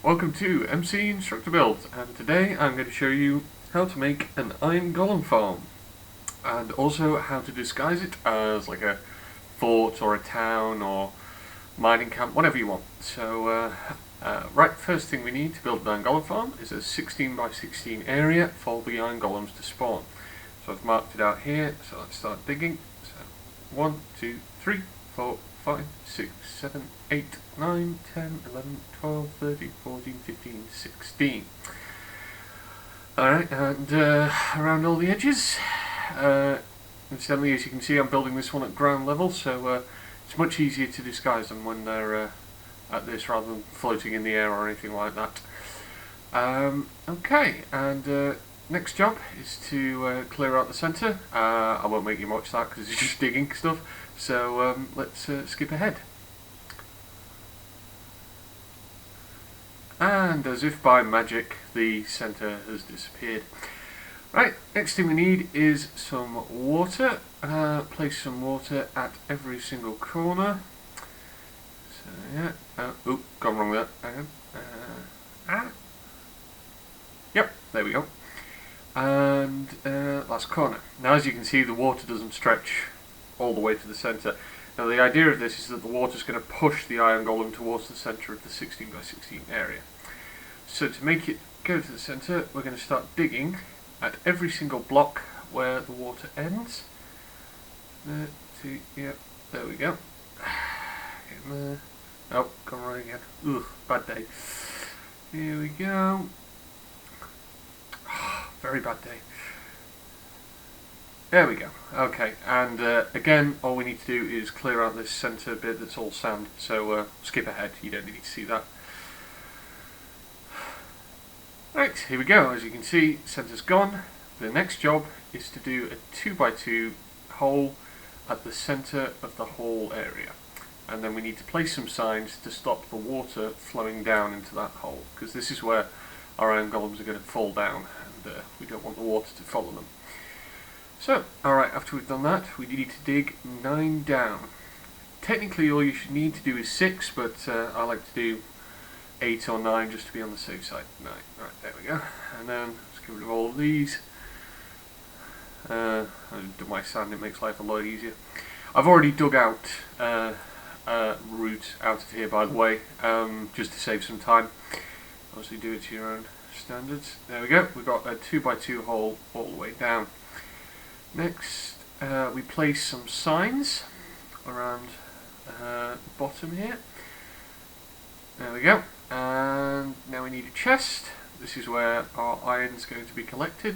Welcome to MCinstructabuilds, and today I'm going to show you how to make an iron golem farm and also how to disguise it as like a fort or a town or mining camp, whatever you want. So right, first thing we need to build an iron golem farm is a 16 by 16 area for the iron golems to spawn. So I've marked it out here, so let's start digging. So 1, 2, 3, 4, 5, 6, 7, 8, 9, 10, 11, 12, 13, 14, 15, 16. Alright, and around all the edges. Incidentally, as you can see, I'm building this one at ground level, so it's much easier to disguise them when they're at this rather than floating in the air or anything like that. Okay, and next job is to clear out the centre. I won't make you watch that because it's just digging stuff, so let's skip ahead. And as if by magic, the centre has disappeared. Right, next thing we need is some water. Place some water at every single corner. So yeah, oop, gone wrong there. Hang on. Yep, there we go. And last corner. Now as you can see, the water doesn't stretch all the way to the centre. Now the idea of this is that the water is going to push the iron golem towards the centre of the 16 by 16 area. So to make it go to the centre, we're going to start digging at every single block where the water ends. Yeah, there we go. Oh, gone wrong again. Ugh, bad day. Here we go. Very bad day. There we go. Okay, and again, all we need to do is clear out this centre bit that's all sand. So skip ahead, you don't need to see that. Right, here we go. As you can see, centre's gone. The next job is to do a 2x2 hole at the centre of the whole area. And then we need to place some signs to stop the water flowing down into that hole, because this is where our iron golems are going to fall down, and we don't want the water to follow them. So, alright, after we've done that, we need to dig 9 down. Technically all you should need to do is 6, but I like to do 8 or 9 just to be on the safe side. 9, right, there we go. And then let's get rid of all of these. I do my sand, it makes life a lot easier. I've already dug out a route out of here, by the way, just to save some time. Obviously do it to your own standards. There we go, we've got a 2x2 hole all the way down. Next, we place some signs around the bottom here. There we go. And now we need a chest. This is where our iron is going to be collected.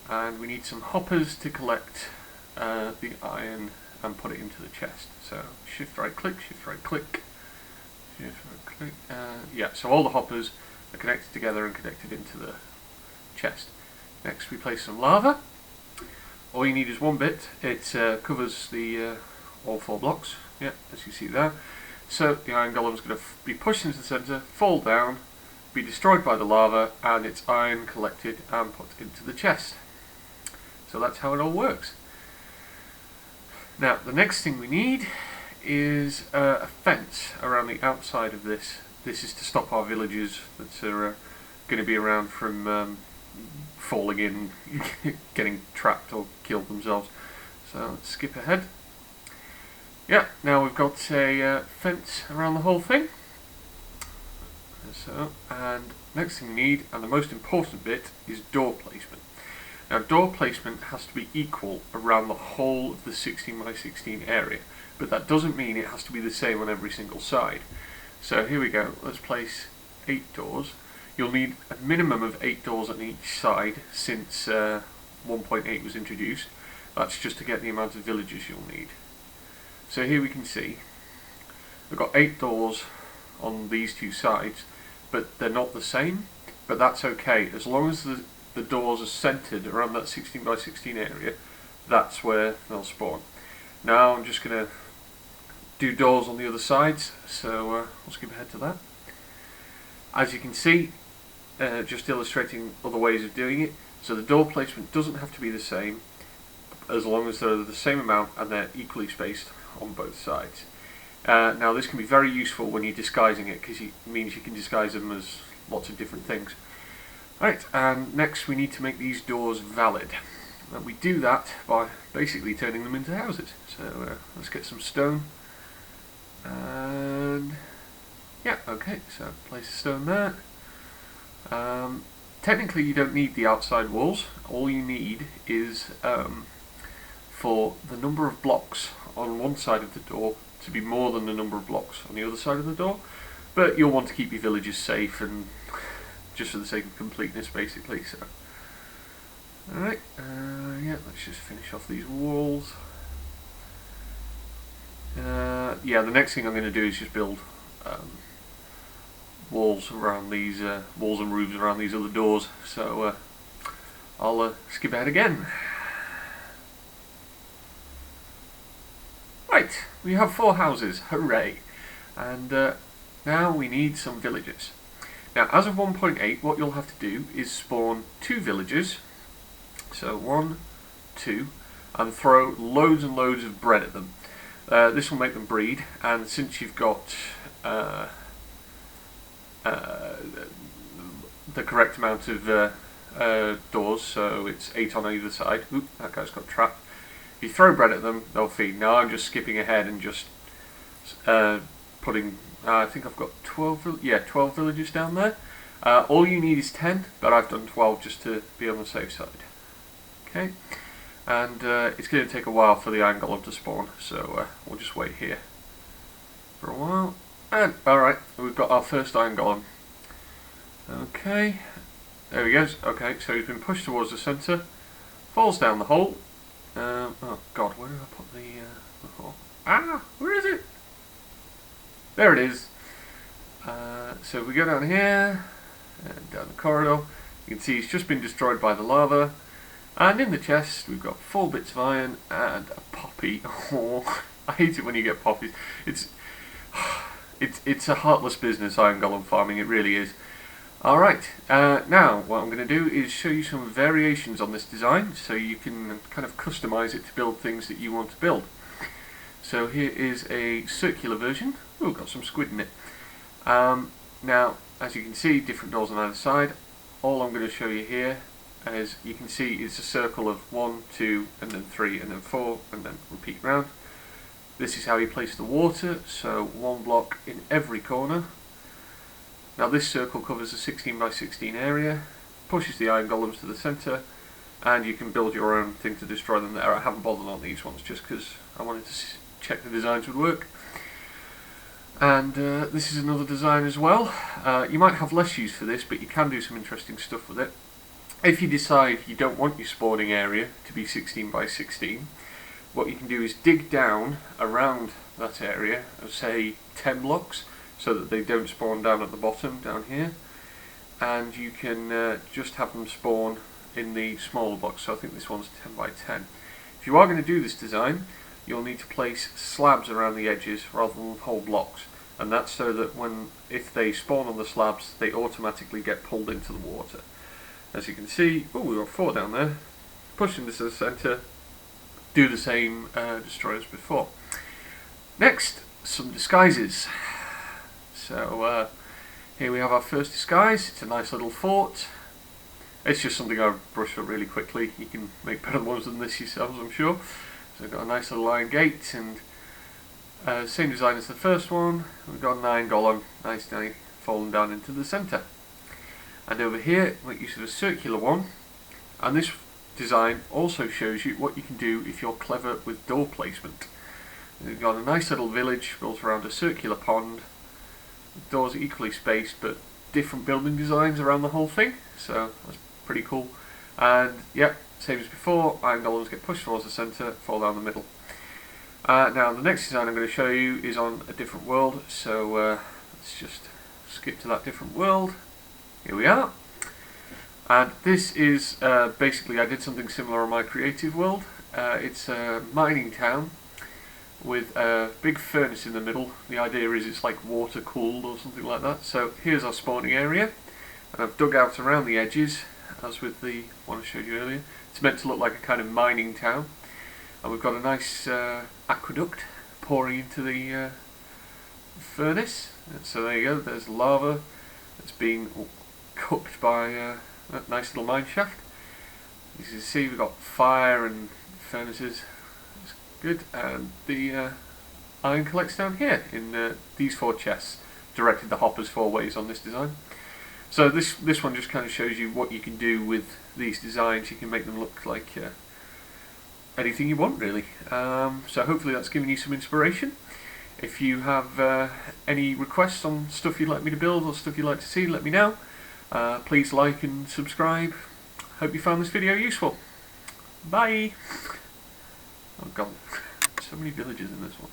And we need some hoppers to collect the iron and put it into the chest. So shift right click, shift right click, shift right click. Yeah, so all the hoppers are connected together and connected into the chest. Next we place some lava. All you need is one bit. It covers the all 4 blocks. Yeah, as you see there. So the iron golem is going to be pushed into the centre, fall down, be destroyed by the lava, and its iron collected and put into the chest. So that's how it all works. Now the next thing we need is a fence around the outside of this. This is to stop our villagers that are going to be around from falling in, getting trapped or killed themselves. So let's skip ahead. Yeah, now we've got a fence around the whole thing. So, and next thing we need, and the most important bit, is door placement. Now door placement has to be equal around the whole of the 16 by 16 area, but that doesn't mean it has to be the same on every single side. So here we go, let's place 8 doors. You'll need a minimum of 8 doors on each side since 1.8 was introduced. That's just to get the amount of villagers you'll need. So here we can see we've got 8 doors on these 2 sides, but they're not the same, but that's okay. As long as the doors are centered around that 16 by 16 area, that's where they'll spawn. Now I'm just going to do doors on the other sides, so we'll skip ahead to that. As you can see, just illustrating other ways of doing it, so the door placement doesn't have to be the same, as long as they're the same amount and they're equally spaced on both sides. Now this can be very useful when you're disguising it, because it means you can disguise them as lots of different things. Right, and next we need to make these doors valid. And we do that by basically turning them into houses. So let's get some stone. And yeah, okay, so place a stone there. Technically you don't need the outside walls. All you need is for the number of blocks on one side of the door to be more than the number of blocks on the other side of the door. But you'll want to keep your villagers safe, and just for the sake of completeness basically. So alright, yeah, let's just finish off these walls. Yeah, the next thing I'm going to do is just build walls around these, walls and roofs around these other doors. So I'll skip ahead again. Right, we have 4 houses, hooray! And now we need some villagers. Now, as of 1.8, what you'll have to do is spawn 2 villagers. So 1, 2, and throw loads and loads of bread at them. This will make them breed, and since you've got the correct amount of doors, so it's 8 on either side. Oop, that guy's got trapped. If you throw bread at them, they'll feed. Now I'm just skipping ahead and just putting, I think I've got 12 villagers down there. All you need is 10, but I've done 12 just to be on the safe side. Okay, and it's going to take a while for the iron golem to spawn, so we'll just wait here for a while. And alright, we've got our first iron golem. Okay, there he goes. Okay, so he's been pushed towards the centre, falls down the hole. Oh god, where did I put the hole? Ah, where is it? There it is. So we go down here, and down the corridor. You can see he's just been destroyed by the lava. And in the chest we've got 4 bits of iron and a poppy. Oh, I hate it when you get poppies. It's a heartless business, iron golem farming, it really is. Alright, now what I'm going to do is show you some variations on this design so you can kind of customize it to build things that you want to build. So here is a circular version. Oh, got some squid in it. Now, as you can see, different doors on either side. All I'm going to show you here, as you can see, is a circle of 1, 2, and then 3, and then 4, and then repeat round. This is how you place the water, so 1 block in every corner. Now this circle covers a 16 by 16 area, pushes the iron golems to the centre, and you can build your own thing to destroy them there. I haven't bothered on these ones just because I wanted to check the designs would work. And this is another design as well. You might have less use for this, but you can do some interesting stuff with it. If you decide you don't want your spawning area to be 16 by 16, what you can do is dig down around that area of say 10 blocks, so that they don't spawn down at the bottom, down here, and you can just have them spawn in the smaller blocks. So I think this one's 10 by 10. If you are going to do this design, you'll need to place slabs around the edges rather than whole blocks, and that's so that if they spawn on the slabs, they automatically get pulled into the water. As you can see, oh, we've got 4 down there. Pushing this to the centre, do the same, destroy as before. Next, some disguises. So here we have our first disguise. It's a nice little fort. It's just something I brushed up really quickly. You can make better ones than this yourselves, I'm sure. So we've got a nice little iron gate, and same design as the first one. We've got an iron golem, nice now falling down into the centre. And over here, we make use of a circular one. And this design also shows you what you can do if you're clever with door placement. We've got a nice little village built around a circular pond. Doors are equally spaced, but different building designs around the whole thing, so that's pretty cool. And yeah, same as before, iron golems get pushed towards the centre, fall down the middle. Now the next design I'm going to show you is on a different world, so let's just skip to that different world. Here we are. And this is basically, I did something similar on my creative world. It's a mining town with a big furnace in the middle. The idea is it's like water cooled or something like that. So here's our spawning area, and I've dug out around the edges, as with the one I showed you earlier. It's meant to look like a kind of mining town, and we've got a nice aqueduct pouring into the furnace. So there you go, there's lava that's been cooked by that nice little mine shaft. As you can see, we've got fire and furnaces. That's good. And the iron collects down here in these 4 chests. Directed the hoppers 4 ways on this design. So this one just kind of shows you what you can do with these designs. You can make them look like anything you want, really. So hopefully that's given you some inspiration. If you have any requests on stuff you'd like me to build or stuff you'd like to see, let me know. Please like and subscribe. Hope you found this video useful. Bye! Oh god, so many villagers in this one.